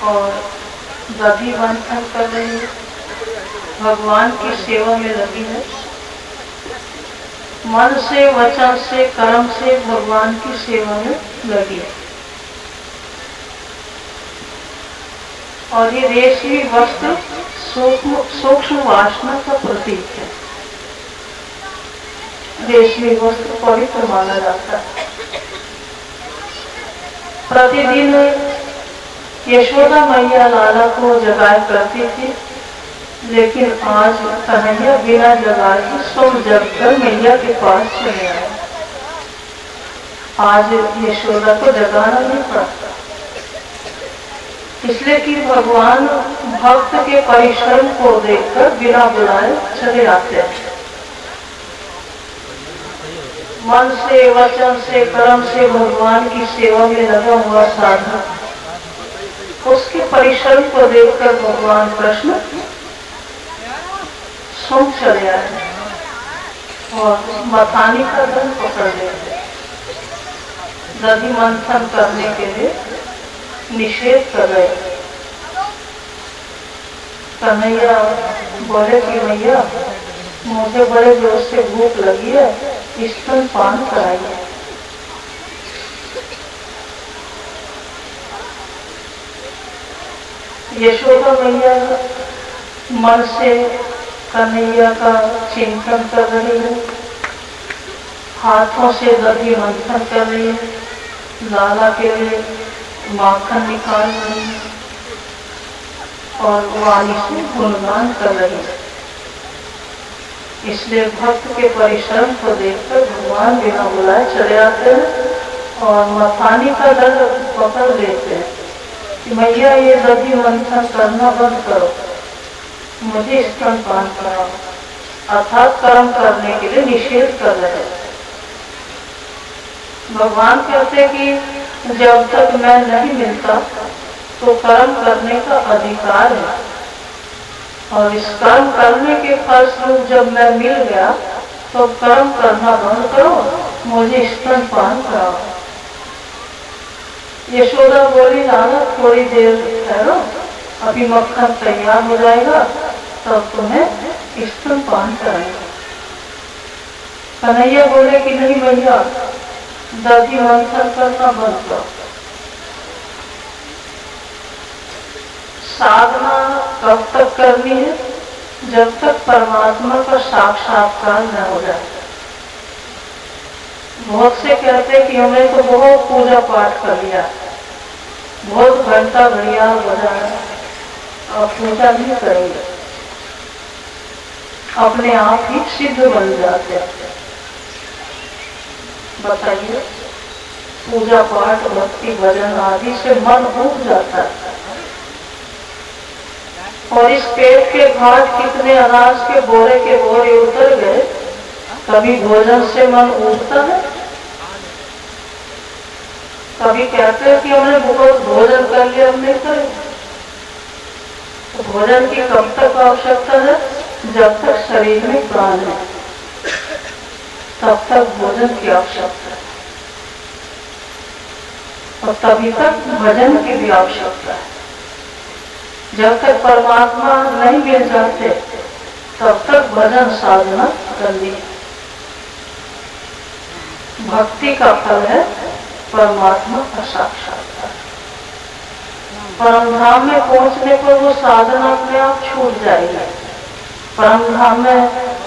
और दधी मंथन कर रही है, भगवान की सेवा में लगी है। मन से, वचन से, कर्म से भगवान की सेवा में लगी है। और ये रेशमी वस्त्र सूक्ष्म वासना का प्रतीक है। रेशमी वस्त्र पवित्र माना जाता है। प्रतिदिन यशोदा मैया लाला को जगाया करती थी, लेकिन आज कन्हैया बिना जगाए ही सोम जगकर मैया के पास चले आए। आज यशोदा को जगाना नहीं पड़ता, इसलिए कि भगवान भक्त के परिश्रम को देखकर बिना बुलाए चले आते हैं। मन से, वचन से, कर्म से भगवान की सेवा में लगा हुआ साधक, उसके परिश्रम को देखकर भगवान कृष्ण सुन चले आए और मथानी का धन पकड़ लेते, दधी मंथन करने के लिए निषेध कर रहे। कन्हैया बोले कि भैया मुझे बड़े जोर से भूख लगी है, स्तन पान कराइए। यशोदा मैया मन से कन्हैया का चिंतन कर रही है, हाथों से दधी मंथन कर रही है, लाला के लिए माखन निकाल रही है और वाणी से गुणगान कर रही है। इसलिए भक्त के परिश्रम को देखकर भगवान बिना बुलाए चले आते हैं और मथानी का दर पकड़ लेते हैं कि मैया ये दधी मंथन करना बंद करो, मुझे स्तनपान कराओ, अर्थात कर्म करने के लिए निषेध कर रहे हैं। भगवान कहते हैं कि जब तक मैं नहीं मिलता तो कर्म करने का अधिकार है, और इस कर्म करने के फलस्वरूप जब मैं मिल गया तो कर्म करना बंद करो, मुझे स्तनपान कराओ। यशोदा बोली लाला थोड़ी देर ठहरो, अभी मक्खन तैयार हो जाएगा तब तुम्हें स्तनपान कराएंगे। कन्हैया बोले कि नहीं भैया, दधी मंथन करना बंद करो। साधना कब तक करनी है? जब तक परमात्मा का साक्षात्कार न हो जाए। बहुत से कहते हैं कि हमने तो बहुत पूजा पाठ कर लिया, बहुत घंटा घड़ियाल बजाया, और पूजा नहीं करेंगे, अपने आप ही सिद्ध बन जाते हैं। बताइए, पूजा पाठ, भक्ति, भजन आदि से मन उब जाता है। और इस पेट के घाट कितने अनाज के बोरे उतर गए, कभी भोजन से मन उबता है? कभी कहते हैं कि हमने बहुत भोजन कर लिया, हम नहीं करेंगे। तो भोजन की कब तक आवश्यकता है? जब तक शरीर में प्राण है तब तक भोजन की आवश्यकता है, और तभी तक भजन की भी आवश्यकता है। जब तक परमात्मा नहीं मिल जाते तब तक भजन साधना करनी है। भक्ति का फल है परमात्मा का साक्षात्कार। परम धाम में पहुंचने पर वो साधना अपने आप छूट जाएगी। परम धाम में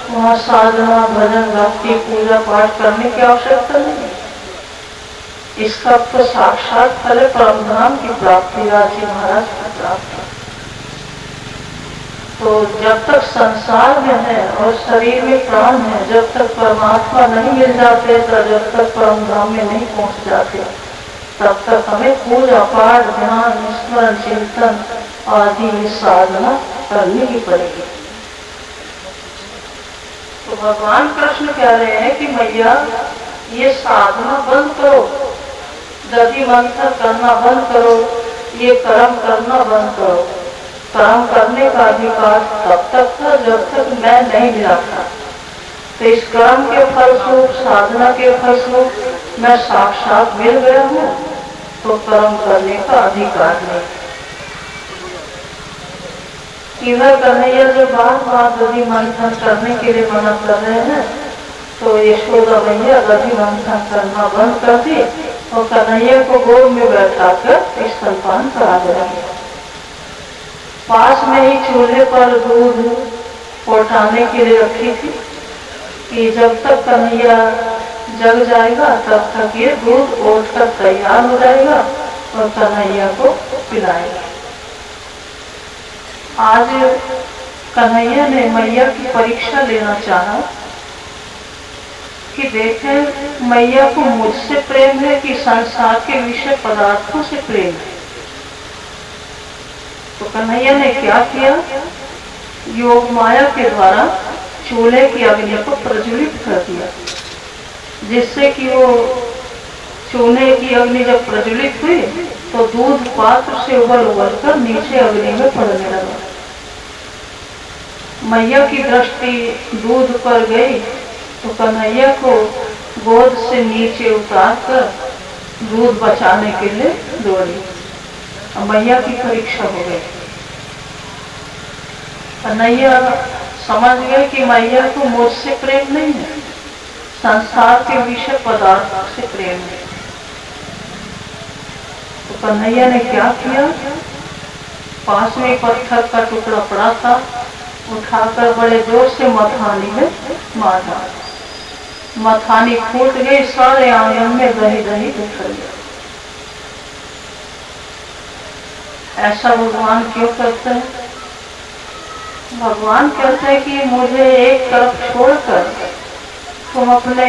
वहाँ साधना, भजन, भक्ति, पूजा पाठ करने की आवश्यकता नहीं। इसका तो साक्षात फल है परम धाम की प्राप्ति, राजी महाराज की प्राप्ति। तो जब तक संसार में है और शरीर में प्राण है, जब तक परमात्मा नहीं मिल जाते, तो जब तक परम धाम में नहीं पहुंच जाते, तब तक हमें पूजा पाठ, ध्यान, स्मरण, चिंतन आदि साधना करनी ही पड़ेगी। तो भगवान कृष्ण कह रहे हैं कि मैया ये साधना बंद करो, दधी मंथन करना बंद करो, ये कर्म करना बंद करो। कर्म करने का अधिकार तब तक था जब तक मैं नहीं मिला था। तो इस कर्म के फलस्वरूप, साधना के फलस्वरूप मैं साक्षात मिल गया हूँ, तो कर्म करने का अधिकार नहीं। इधर कन्हैया जो बार बार दधि मंथन करने के लिए मना कर रहे हैं, तो यशोदा मैया दधि मंथन करना बंद कर दी और कन्हैया को गोद में बैठा कर स्तनपान करा दिया। पास में ही चूल्हे पर दूध उठाने के लिए रखी थी कि जब तक कन्हैया जग जाएगा तब तक ये दूध ओट कर तैयार हो जाएगा और कन्हैया को पिलाएगा। आज कन्हैया ने मैया की परीक्षा लेना चाहा कि देखें मैया को मुझसे प्रेम है कि संसार के विषय पदार्थों से प्रेम है। तो कन्हैया ने क्या किया, योग माया के द्वारा चूल्हे की अग्नि को प्रज्वलित कर दिया, जिससे कि वो चूल्हे की अग्नि जब प्रज्वलित हुई तो दूध पात्र से उबल उबल कर नीचे अग्नि में पड़ने लगा। मैया की दृष्टि दूध पर गई तो कन्हैया को गोद से नीचे उतार कर दूध बचाने के लिए दौड़ी। मैया की परीक्षा हो गई। कन्हैया समझ गए कि मैया को मुझसे प्रेम नहीं है, संसार के विषय पदार्थों से प्रेम है। तो कन्हैया ने क्या किया, पास में पत्थर का टुकड़ा पड़ा था, उठाकर बड़े जोर से मथानी में मारा। मथानी फूट गई, सारे आंगन में दही दही बिखर गया। ऐसा भगवान क्यों करते हैं? भगवान कहते हैं कि मुझे एक तरफ छोड़कर तुम अपने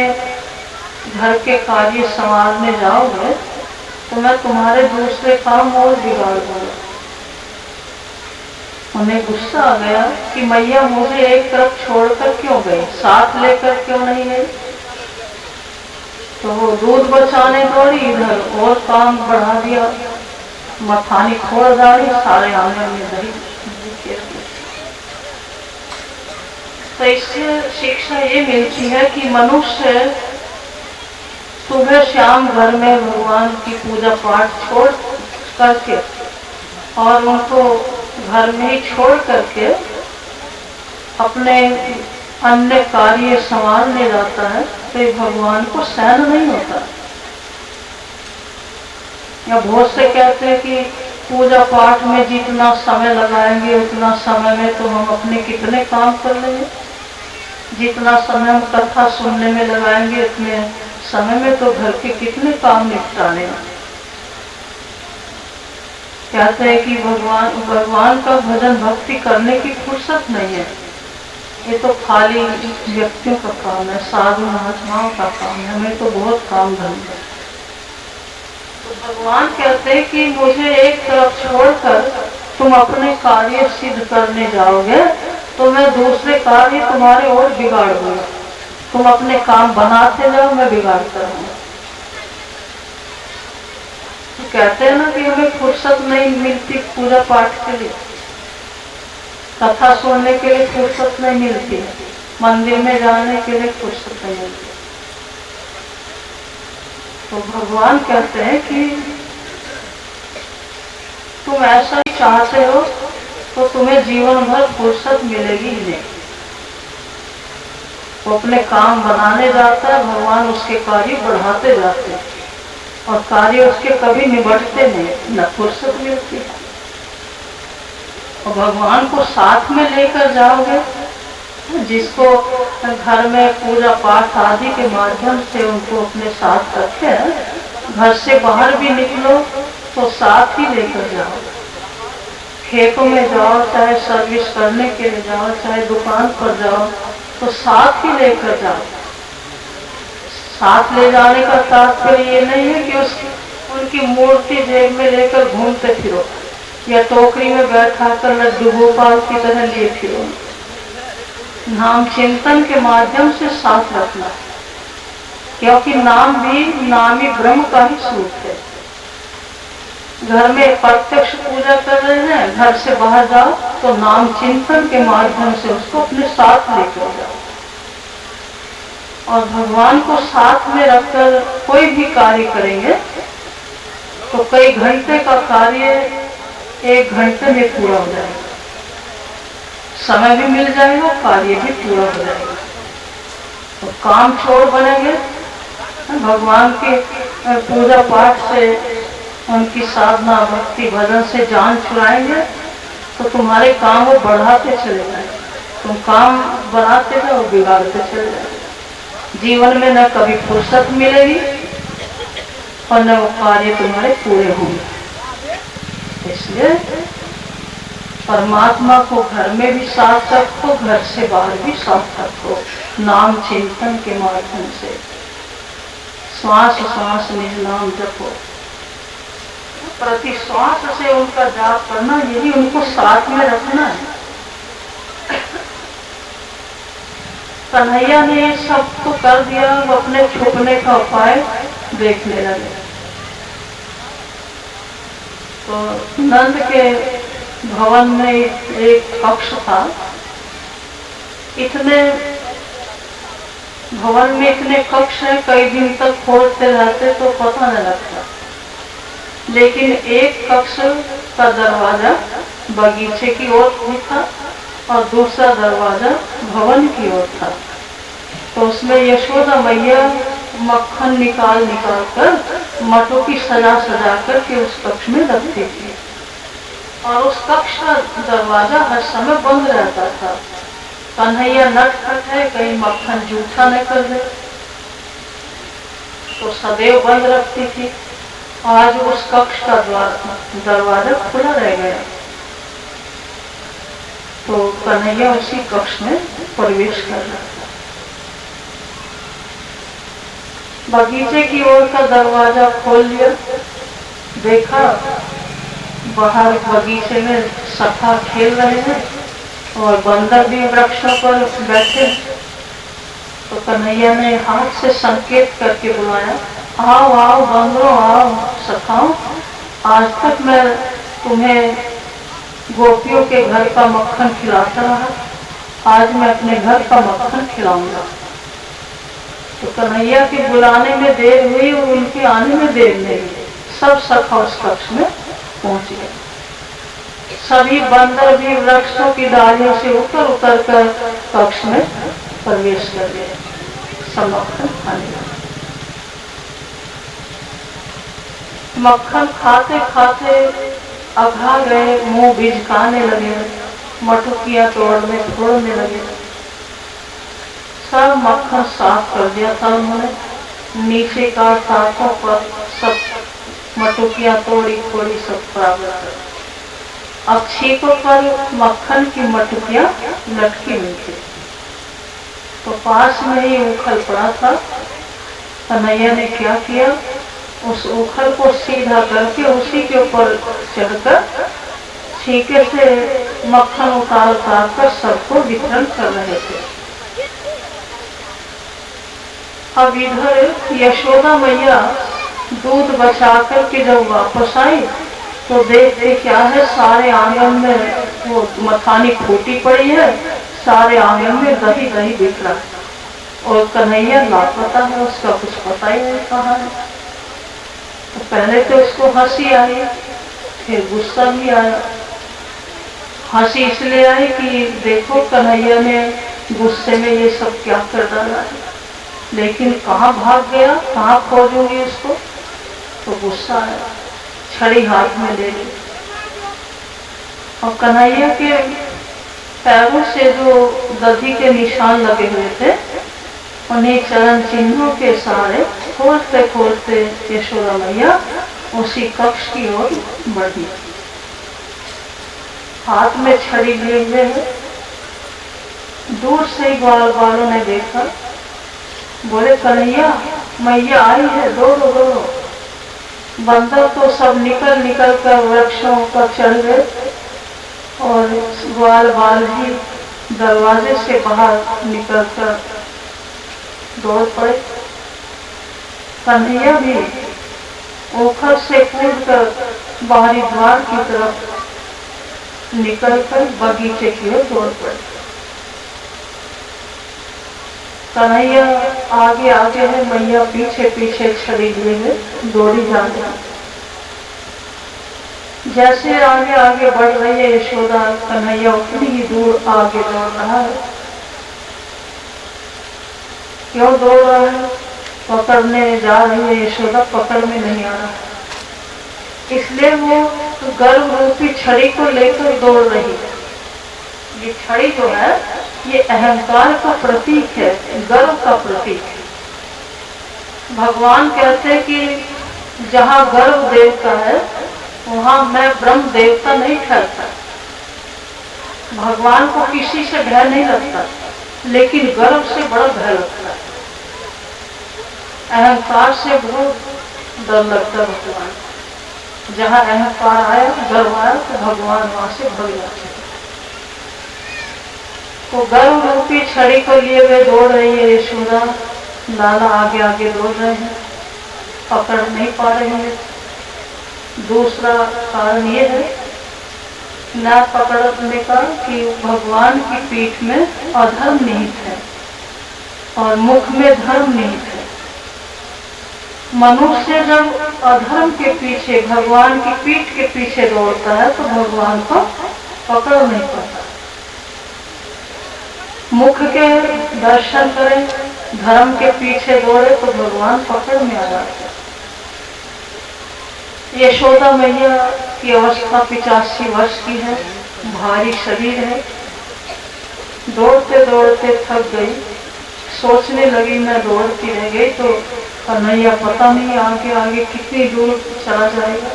घर के कार्य संभालने जाओगे तो मैं तुम्हारे दूसरे काम और बिगाड़ दूंगा। उन्हें गुस्सा आ गया कि मैया मुझे एक तरफ छोड़कर क्यों गई, साथ लेकर क्यों नहीं गई। तो वो दूध बचाने दौड़ी, इधर और काम बढ़ा दिया, मथानी खोल डाली, सारे आंगन में दही। तो इससे शिक्षा ये मिलती है कि मनुष्य सुबह शाम घर में भगवान की पूजा पाठ छोड़ करके और उनको घर में ही छोड़ करके अपने अन्य कार्य संभालने जाता है तो भगवान को सहन नहीं होता। या बहुत से कहते हैं कि पूजा पाठ में जितना समय लगाएंगे उतना समय में तो हम अपने कितने काम कर लेंगे, जितना समय हम कथा सुनने में लगाएंगे उतने समय में तो घर के कितने काम निपटाने हैं। कहते हैं कि भगवान का भजन भक्ति करने की फुर्सत नहीं है, ये तो खाली व्यक्तियों का काम है, साधु महात्माओं का काम है, हमें तो बहुत काम धंधे है। तो भगवान कहते हैं कि मुझे एक तरफ छोड़कर तुम अपने कार्य सिद्ध करने जाओगे तो मैं दूसरे कार्य तुम्हारे और बिगाड़ दूंगा। तुम अपने काम बनाते जाओ, मैं बिगाड़ता रहूंगा। तो कहते हैं ना कि हमें फुर्सत नहीं मिलती पूजा पाठ के लिए, कथा सुनने के लिए फुर्सत नहीं मिलती, मंदिर में जाने के लिए फुर्सत नहीं मिलती। तो भगवान कहते हैं कि तुम ऐसा ही चाहते हो तो तुम्हें जीवन भर फुर्सत मिलेगी ही नहीं। वो अपने काम बनाने जाता है, भगवान उसके कार्य बढ़ाते जाते हैं और कार्य उसके कभी निबटते नहीं, न फुर्सत मिलती। और भगवान को साथ में लेकर जाओगे, जिसको घर में पूजा पाठ आदि के माध्यम से उनको अपने साथ रखे, घर से बाहर भी निकलो तो साथ ही लेकर जाओ। खेतों में जाओ, चाहे सर्विस करने के लिए जाओ, चाहे दुकान पर जाओ, तो साथ ही लेकर जाओ। साथ ले जाने का तात्पर्य ये नहीं है कि उनकी मूर्ति जेब में लेकर घूमते फिरो या टोकरी में बैठा कर लड्डू गोपाल की तरह लिए फिरो। नाम चिंतन के माध्यम से साथ रखना, क्योंकि नाम भी नामी ब्रह्म का ही स्वरूप है। घर में प्रत्यक्ष पूजा कर रहे हैं, घर से बाहर जाओ तो नाम चिंतन के माध्यम से उसको अपने साथ लेकर जाओ। और भगवान को साथ में रखकर कोई भी कार्य करेंगे तो कई घंटे का कार्य 1 घंटे में पूरा हो जाएगा। समय भी मिल जाएगा, कार्य भी पूरा हो जाएगा। तो काम छोड़ बनेंगे, भगवान के पूजा पाठ से, उनकी साधना भक्ति भजन से जान छुड़ाएंगे तो तुम्हारे काम वो बढ़ाते चले जाएंगे। तुम काम बढ़ाते जाओ, बिगाड़ते चले जाओ। जीवन में न कभी फुर्सत मिलेगी और न वो कार्य तुम्हारे पूरे होंगे। इसलिए परमात्मा को घर में भी साथ रखो, घर से बाहर भी साथ रखो। नाम चिंतन के माध्यम से श्वास श्वास निज नाम जपो। प्रति श्वास से उनका जाप करना, यही उनको साथ में रखना है। कन्हैया ने ये सब तो कर दिया, वो अपने छुपने का उपाय देखने लगे। तो नंद के भवन में एक कक्ष था। इतने भवन में इतने कक्ष है, कई दिन तक खोलते रहते तो पता नहीं लगता। लेकिन एक कक्ष का दरवाजा बगीचे की ओर भी था और दूसरा दरवाजा भवन की ओर था। तो उसमें यशोदा मैया मक्खन निकाल कर मटों की सजा कर के उस कक्ष में रखती थी और उस कक्ष का दरवाजा हर समय बंद रहता था। कन्हैया नटखट है, कहीं मक्खन जूठा न कर दे, तो सदैव बंद रखती थी। आज उस कक्ष का दरवाजा खुला रह गया। तो कन्हैया उसी कक्ष में प्रवेश कर रहा था। बगीचे की ओर का दरवाजा खोल लिया, देखा बाहर बगीचे में सखा खेल रहे हैं और बंदर भी वृक्षों पर बैठे। तो कन्हैया ने हाथ से संकेत करके बुलाया, आओ आओ बंदरों, आओ सखाओ, आज तक मैं तुम्हें गोपियों के घर का मक्खन खिलाता रहा, आज मैं अपने घर का मक्खन खिलाऊंगा। तो कन्हैया के बुलाने में देर हुई और उनके आने में देर नहीं हुई। सब सखा उस कक्ष में पहुंच गए। सभी बंदर भी वृक्षों की डालियों से उतर कर कक्ष में प्रवेश कर गए, सब मक्खन खाने लगे। मक्खन खाते खाते अघा गए, मुंह बिझकाने लगे, मटुकियां तोड़ने फोड़ने लगे। सब मक्खन साफ कर दिया था उन्होंने, नीचे का टाकों पर सब मटुकियां तोड़ी फोड़ी सब बराबर कर। अब छीकों पर मक्खन की मटुकियां लटकी हुई थी। तो पास में ही उखल पड़ा था। कन्हैया ने क्या किया, उस उखल को सीधा करके उसी के ऊपर चढ़कर छीके से मक्खन उतार कर सबको वितरण कर रहे थे। अब इधर यशोदा मैया दूध बचा करके जब वापस आई तो देखते क्या है, सारे आंगन में वो मखानी फूटी पड़ी है, सारे आंगन में दही दही बिखरा और कन्हैया लापता है, उसका कुछ पता ही नहीं कहाँ है। तो पहले तो उसको हंसी आई, फिर गुस्सा भी आया। हंसी इसलिए आई कि देखो कन्हैया ने गुस्से में ये सब क्या कर डाला है, लेकिन कहाँ भाग गया, कहाँ खोजूंगी उसको। तो गुस्सा आया, छड़ी हाथ में ले ली और कन्हैया के पैरों से जो दधी के निशान लगे हुए थे उन्हीं चरण चिन्हों के सहारे खोलते खोलते यशोदा मैया उसी कक्ष की ओर बढ़ी। हाथ में छड़ी लिए हुए है। दूर से ही ग्वाल वालों ने देखा, बोले कन्हैया मैया आई है, दौड़ो दौड़ो। बंदर तो सब निकल निकल कर वृक्षों पर चढ़ गए और ग्वाल बाल भी दरवाजे से बाहर निकल कर दौड़ पड़े। कन्हैया भी ओखर से कूदकर बाहरी द्वार की तरफ निकलकर बगीचे की ओर दौड़ पड़े। कन्हैया आगे आगे है, मैया पीछे पीछे छड़ी लिए हुए दौड़ी जा रही। जैसे आगे आगे बढ़ रही है यशोदा, कन्हैया उतनी ही दूर आगे दौड़ रहा है। क्यों दौड़ रहा है? पकड़ने जा रही है यशोदा, पकड़ में नहीं आ रहा, इसलिए वो गर्भ रूपी छड़ी को लेकर दौड़ रही है। ये छड़ी जो है ये अहंकार का प्रतीक है, गर्व का प्रतीक है। भगवान कहते हैं कि जहाँ गर्व देवता है वहां मैं ब्रह्म देवता नहीं ठहरता। भगवान को किसी से भय नहीं लगता, लेकिन गर्व से बड़ा भय लगता है। अहंकार से बहुत डर लगता है भगवान। जहाँ अहंकार आया, गर्व आया, तो भगवान वहां से भग जाते हैं। तो गर्व रूपी छड़ी को लिए हुए दौड़ रही है यशोदा, लाला आगे आगे दौड़ रहे हैं, पकड़ नहीं पा रहे हैं। दूसरा कारण ये है न पकड़ने का कि भगवान की पीठ में अधर्म निहित है और मुख में धर्म निहित है। मनुष्य जब अधर्म के पीछे, भगवान की पीठ के पीछे दौड़ता है तो भगवान को पकड़ नहीं पाता। मुख के दर्शन करें, धर्म के पीछे दौड़े तो भगवान पकड़ में आ जाते हैं। यशोदा मैया की अवस्था 85 वर्ष की है, भारी शरीर है, दौड़ते दौड़ते थक गई, सोचने लगी मैं दौड़ती रह गई तो कन्हैया पता नहीं आगे आगे कितनी दूर चला जाएगा।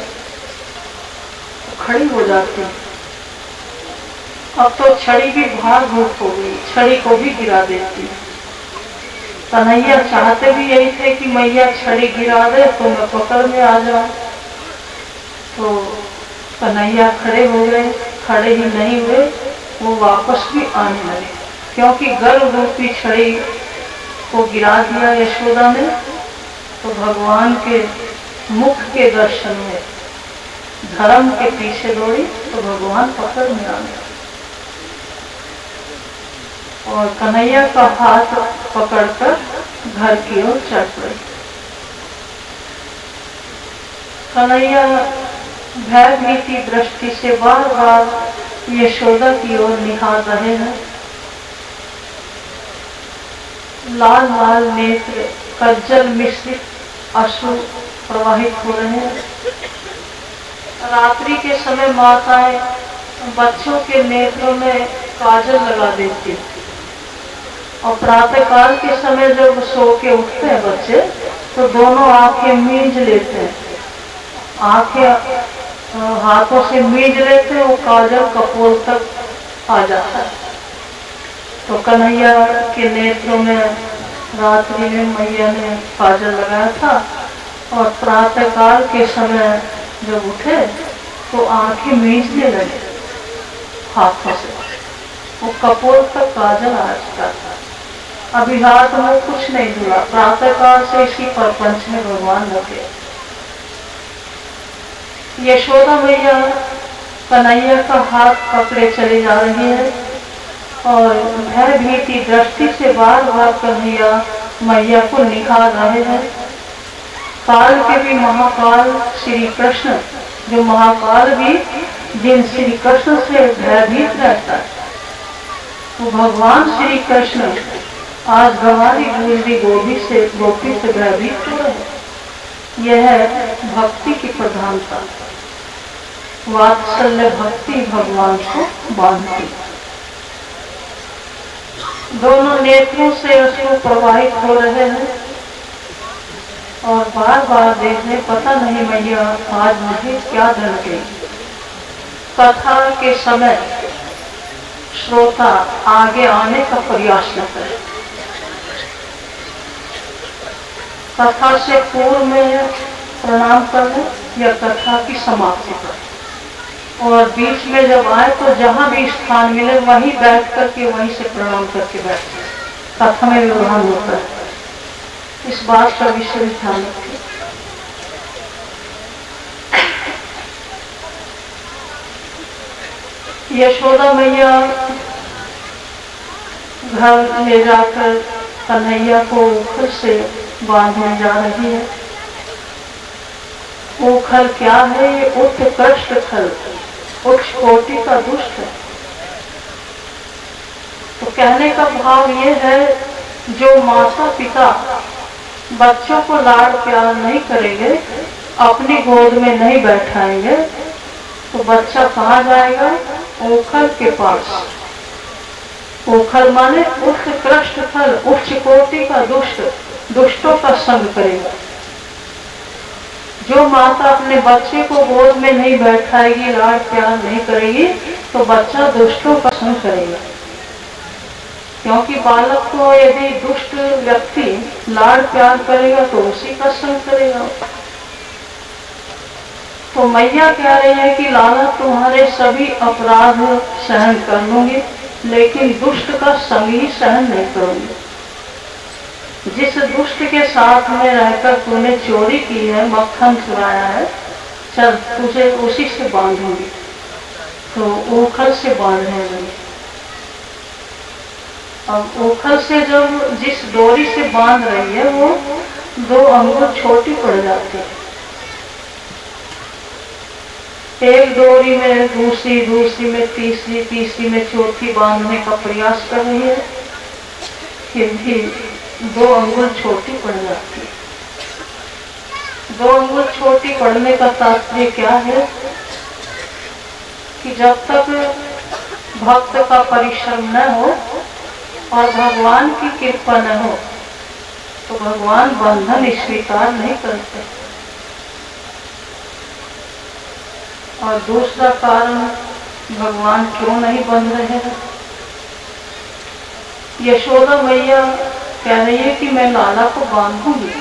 तो खड़ी हो जाती, अब तो छड़ी भी भार भूख हो गई, छड़ी को भी गिरा देती। कन्हैया चाहते भी यही थे कि मैया छड़ी गिरा दे तो मैं पकड़ में आ जाऊं। तो कन्हैया खड़े हो गए, खड़े ही नहीं हुए, वो वापस भी आने लगे, क्योंकि गर्भ रूपी छड़ी को गिरा दिया यशोदा ने। तो भगवान के मुख के दर्शन में धर्म के पीछे दौड़ी तो भगवान पकड़ में आ गए और कन्हैया का हाथ पकड़कर घर की ओर चल पड़ी। कन्हैया भय भीति दृष्टि से बार बार यशोदा की ओर निहार रहे हैं। लाल लाल नेत्र कज्जल मिश्रित अश्रु प्रवाहित हो रहे हैं। रात्रि के समय माताएं बच्चों के नेत्रों में काजल लगा देती और प्रातः काल के समय जब सो के उठते हैं बच्चे तो दोनों आंखें मींज लेते हैं, आंखें हाथों से मींज लेते हैं, वो काजल कपोल तक आ जाता है। तो कन्हैया के नेत्रों में रात्रि में मैया ने काजल लगाया था और प्रातः काल के समय जब उठे तो आंखें मींचने लगे हाथों से, वो कपोल तक काजल आ चुका था। अभी हाथ में कुछ नहीं धुला, प्रातः काल से इसी प्रपंच में भगवान लगे। यशोदा मैया कन्हैया का हाथ पकड़े चले जा रही है और भय भीति दृष्टि से बार बार कन्हैया मैया को निहार रहे हैं। काल के भी महाकाल श्री कृष्ण, जो महाकाल भी जिन श्री कृष्ण से भयभीत रहता है, वो भगवान श्री कृष्ण आज हमारी गुजरी गोपी से भयभीत हो रहे हैं। यह है भक्ति की प्रधानता, वात्सल्य भक्ति भगवान को बांधती। दोनों नेत्रों से अश्रु प्रवाहित हो रहे हैं और बार बार देखने, पता नहीं मैया आज मुझे क्या दर्द गई। कथा के समय श्रोता आगे आने का प्रयास न करे। कथा से पूर्व में प्रणाम करने या कथा की समाप्ति पर, और बीच में जब आए तो जहां भी स्थान मिले वहीं बैठ करके वहीं से प्रणाम करके बैठे। कथा में व्यवहार होता है, इस बात का विशेष ध्यान रखें। यशोदा मैया घर ले जाकर कन्हैया को फिर से बांधने जा रही है। वो खल क्या है? ये उत्कृष्ट खल, उच्च कोटि का दुष्ट है। तो कहने का भाव ये है, जो माता पिता बच्चों को लाड़ प्यार नहीं करेंगे, अपनी गोद में नहीं बैठाएंगे, तो बच्चा कहाँ जाएगा? ओखल के पास। ओखल माने उत्कृष्ट फल, उच्च कोटि का दुष्ट, दुष्टों का संग करेगा। जो माता अपने बच्चे को गोद में नहीं बैठाएगी, लाड़ प्यार नहीं करेगी, तो बच्चा दुष्टों का संग करेगा। क्योंकि बालक को यदि दुष्ट व्यक्ति लाड़ प्यार करेगा तो उसी का संग करेगा। तो मैया कह रही है कि लाला तुम्हारे सभी अपराध सहन कर लूंगी, लेकिन दुष्ट का संग ही सहन नहीं करूंगी। जिस दुष्ट के साथ में रहकर तूने चोरी की है, मक्खन चुराया है, चल तुझे उसी से बांधूंगी। तो ओखल से बांधने लगी। अब ओखल से जब जिस डोरी से बांध रही है, वो 2 अंगुल छोटी पड़ जाती है। एक डोरी में दूसरी, दूसरी में तीसरी, तीसरी में चौथी बांधने का प्रयास कर रही है, फिर भी 2 अंगुल छोटी पड़ जाती है। 2 अंगुल छोटी पड़ने का तात्पर्य क्या है? कि जब तक भक्त का परिश्रम न हो और भगवान की कृपा न हो, तो भगवान बंधन स्वीकार नहीं करते। और दूसरा कारण भगवान क्यों नहीं बंध रहे हैं? यशोदा मैया कह रही है कि मैं लाला को बांधूंगी।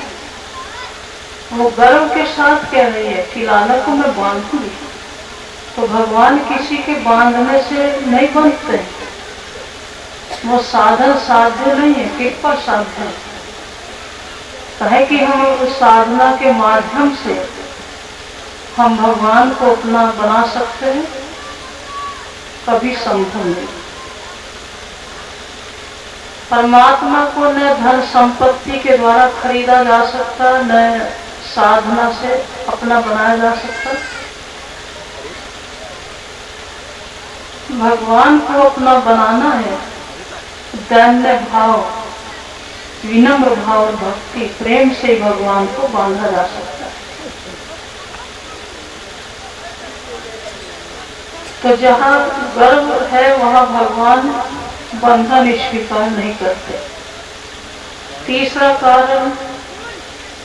वो गर्व के साथ कह रही है कि लाला को मैं बांधूंगी। तो भगवान किसी के बांधने से नहीं बंधते, वो साधन साध्य नहीं है, कृपा साध्य है। कहे कि हम उस साधना के माध्यम से हम भगवान को अपना बना सकते हैं, कभी संभव नहीं। परमात्मा को न धन संपत्ति के द्वारा खरीदा जा सकता, न साधना से अपना बनाया जा सकता। भगवान को अपना बनाना है, दैन्य भाव, विनम्र भाव और भक्ति, प्रेम से भगवान को बांधा जा सकता है। तो जहाँ गर्व है वहाँ भगवान बंधन स्वीकार नहीं करते। तीसरा कारण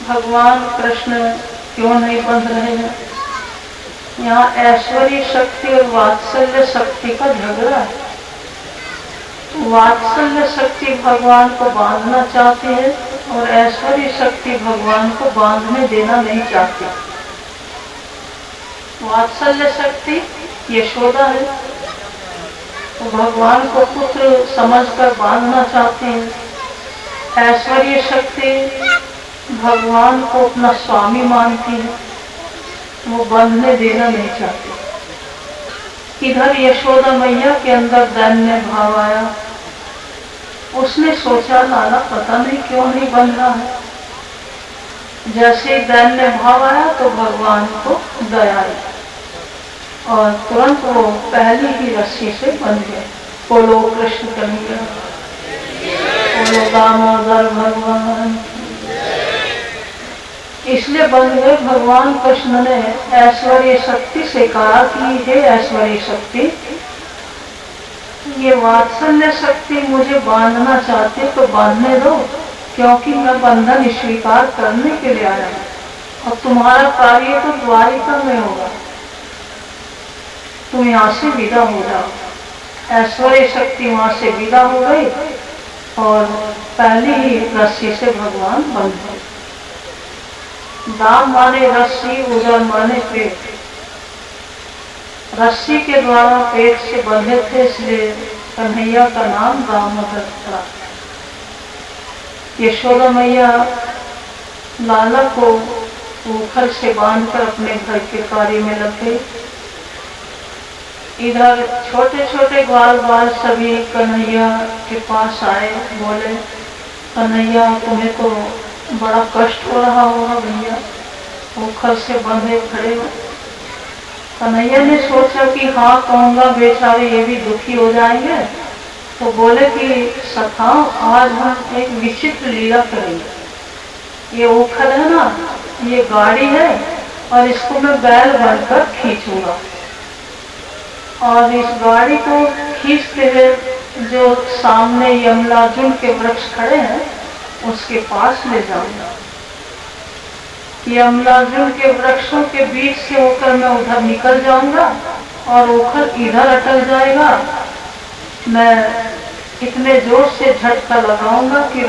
भगवान कृष्ण क्यों नहीं बंध रहे हैं? यहाँ ऐश्वर्य शक्ति और वात्सल्य शक्ति का झगड़ा है। वात्सल्य शक्ति भगवान को बांधना चाहती है और ऐश्वर्य शक्ति भगवान को बांधने देना नहीं चाहती। वात्सल्य शक्ति यशोदा है, तो भगवान को पुत्र समझकर बांधना चाहती है। ऐश्वर्य शक्ति भगवान को अपना स्वामी मानती है, वो बांधने देना नहीं चाहती। इधर यशोदा मैया के अंदर दैन्य भाव आया। उसने सोचा लाला पता नहीं क्यों नहीं बंध रहा है। जैसे दैन्य भाव आया तो भगवान को दया आई और तुरंत वो पहली ही रस्सी से बंध गए। बोलो कृष्ण कन्हैया, बोलो दामोदर भगवान। इसलिए बंध गए। भगवान कृष्ण ने ऐश्वर्य शक्ति से कहा कि हे ऐश्वर्य शक्ति, ये वात्सल्य शक्ति मुझे बांधना चाहती तो बांधने दो, क्योंकि मैं बंधन स्वीकार करने के लिए आया हूँ और तुम्हारा कार्य तो द्वारिका में होगा, तुम यहाँ से विदा हो जाओ। ऐश्वर्य शक्ति वहां से विदा हो गई और पहली ही रस्सी से भगवान बंध गए। दाम माने रस्सी, उदर माने पेट। रस्सी के द्वारा पेट से बंधे थे, इसलिए कन्हैया का नाम दामोदर था। यशोदा मैया लाला को ऊखल से बांधकर अपने घर के कार्य में लग गई। इधर छोटे छोटे ग्वाल बाल सभी कन्हैया के पास आए, बोले कन्हैया तुम्हें तो बड़ा कष्ट हो रहा होगा भैया, उखल से बंधे खड़े हो। कन्हैया ने सोचा कि हाँ कहूँगा बेचारे ये भी दुखी हो जाएंगे, तो बोले कि सखाओ आज हम एक विचित्र लीला करेंगे। ये उखल है ना, ये गाड़ी है और इसको मैं बैल बनकर खींचूंगा, और इस गाड़ी को खींचते हुए जो सामने यमलार्जुन के वृक्ष खड़े हैं उसके पास ले जाऊंगा। यमलार्जुन के वृक्षों के बीच से होकर मैं उधर निकल जाऊंगा और उखल इधर अटक जाएगा। मैं इतने जोर से झटका लगाऊंगा कि